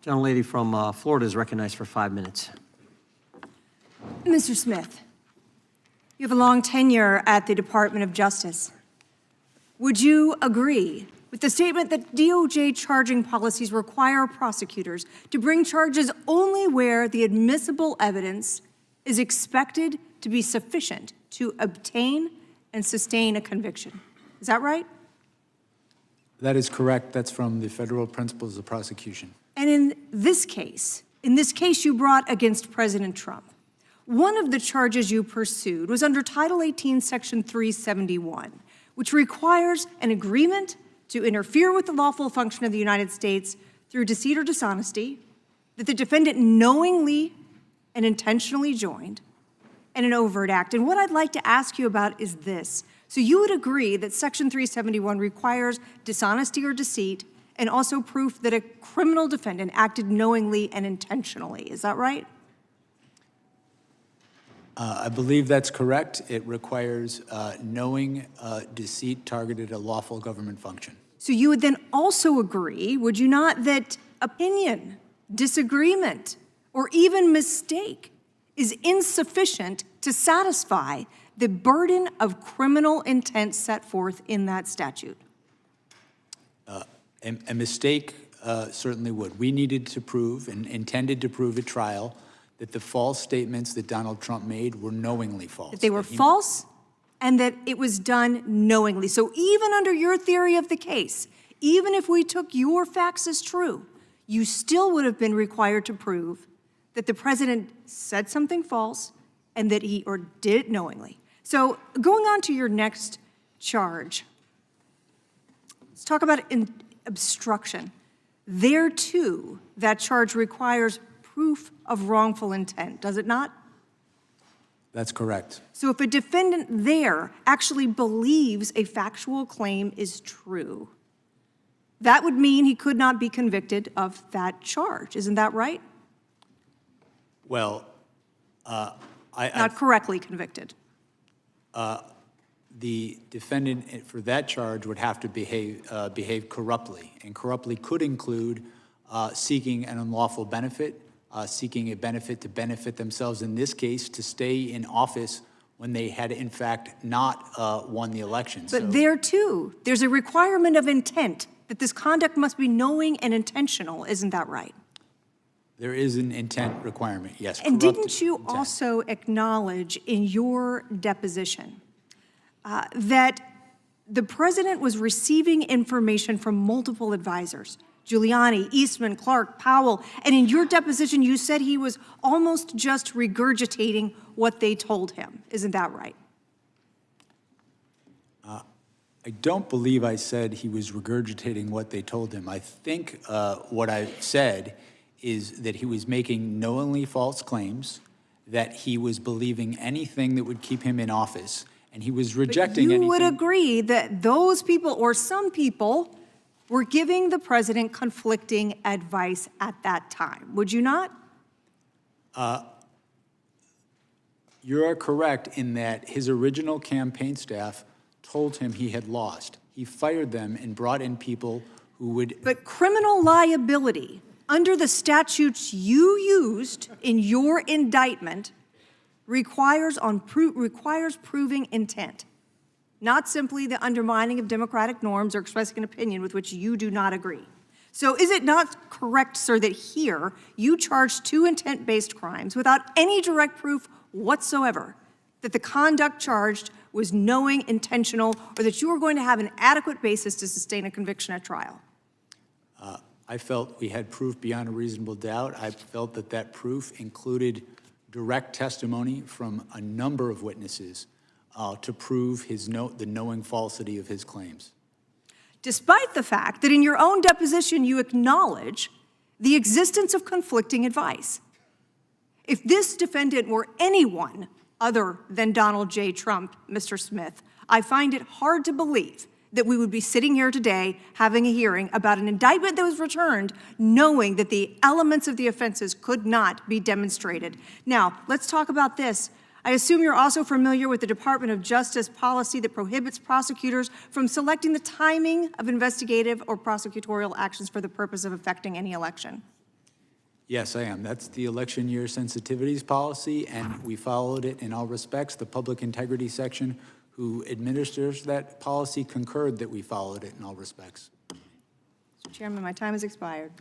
Gentlelady from Florida is recognized for 5 minutes. Mr. Smith, you have a long tenure at the Department of Justice. Would you agree with the statement that DOJ charging policies require prosecutors to bring charges only where the admissible evidence is expected to be sufficient to obtain and sustain a conviction? Is that right? That is correct. That's from the federal principles of prosecution. And in this case you brought against President Trump, one of the charges you pursued was under Title 18, Section 371, which requires an agreement to interfere with the lawful function of the United States through deceit or dishonesty that the defendant knowingly and intentionally joined, and an overt act. And what I'd like to ask you about is this. So you would agree that Section 371 requires dishonesty or deceit and also proof that a criminal defendant acted knowingly and intentionally. Is that right? I believe that's correct. It requires knowing deceit targeted a lawful government function. So you would then also agree, would you not, that opinion, disagreement, or even mistake is insufficient to satisfy the burden of criminal intent set forth in that statute? A mistake certainly would. We needed to prove and intended to prove at trial that the false statements that Donald Trump made were knowingly false. That they were false and that it was done knowingly. So even under your theory of the case, even if we took your facts as true, you still would have been required to prove that the president said something false and that he or did it knowingly. So going on to your next charge, let's talk about obstruction. There too, that charge requires proof of wrongful intent, does it not? That's correct. So if a defendant there actually believes a factual claim is true, that would mean he could not be convicted of that charge. Isn't that right? Well, not correctly convicted. The defendant for that charge would have to behave corruptly, and corruptly could include seeking an unlawful benefit, seeking a benefit to benefit themselves, in this case, to stay in office when they had, in fact, not won the election. But there, too, there's a requirement of intent, that this conduct must be knowing and intentional. Isn't that right? There is an intent requirement, yes. And didn't you also acknowledge in your deposition that the president was receiving information from multiple advisors? Giuliani, Eastman, Clark, Powell, and in your deposition you said he was almost just regurgitating what they told him. Isn't that right? I don't believe I said he was regurgitating what they told him. I think what I said is that he was making knowingly false claims, that he was believing anything that would keep him in office, and he was rejecting anything. You would agree that those people, or some people, were giving the president conflicting advice at that time, would you not? You are correct in that his original campaign staff told him he had lost. He fired them and brought in people who would... But criminal liability, under the statutes you used in your indictment, requires proving intent, not simply the undermining of democratic norms or expressing an opinion with which you do not agree. So is it not correct, sir, that here you charged 2 intent-based crimes without any direct proof whatsoever that the conduct charged was knowing, intentional, or that you were going to have an adequate basis to sustain a conviction at trial? I felt we had proof beyond a reasonable doubt. I felt that that proof included direct testimony from a number of witnesses to prove the knowing falsity of his claims. Despite the fact that in your own deposition you acknowledge the existence of conflicting advice. If this defendant were anyone other than Donald J. Trump, Mr. Smith, I find it hard to believe that we would be sitting here today having a hearing about an indictment that was returned knowing that the elements of the offenses could not be demonstrated. Now, let's talk about this. I assume you're also familiar with the Department of Justice policy that prohibits prosecutors from selecting the timing of investigative or prosecutorial actions for the purpose of effecting any election. Yes, I am. That's the election year sensitivities policy, and we followed it in all respects. The public integrity section, who administers that policy, concurred that we followed it in all respects. Mr. Chairman, my time has expired.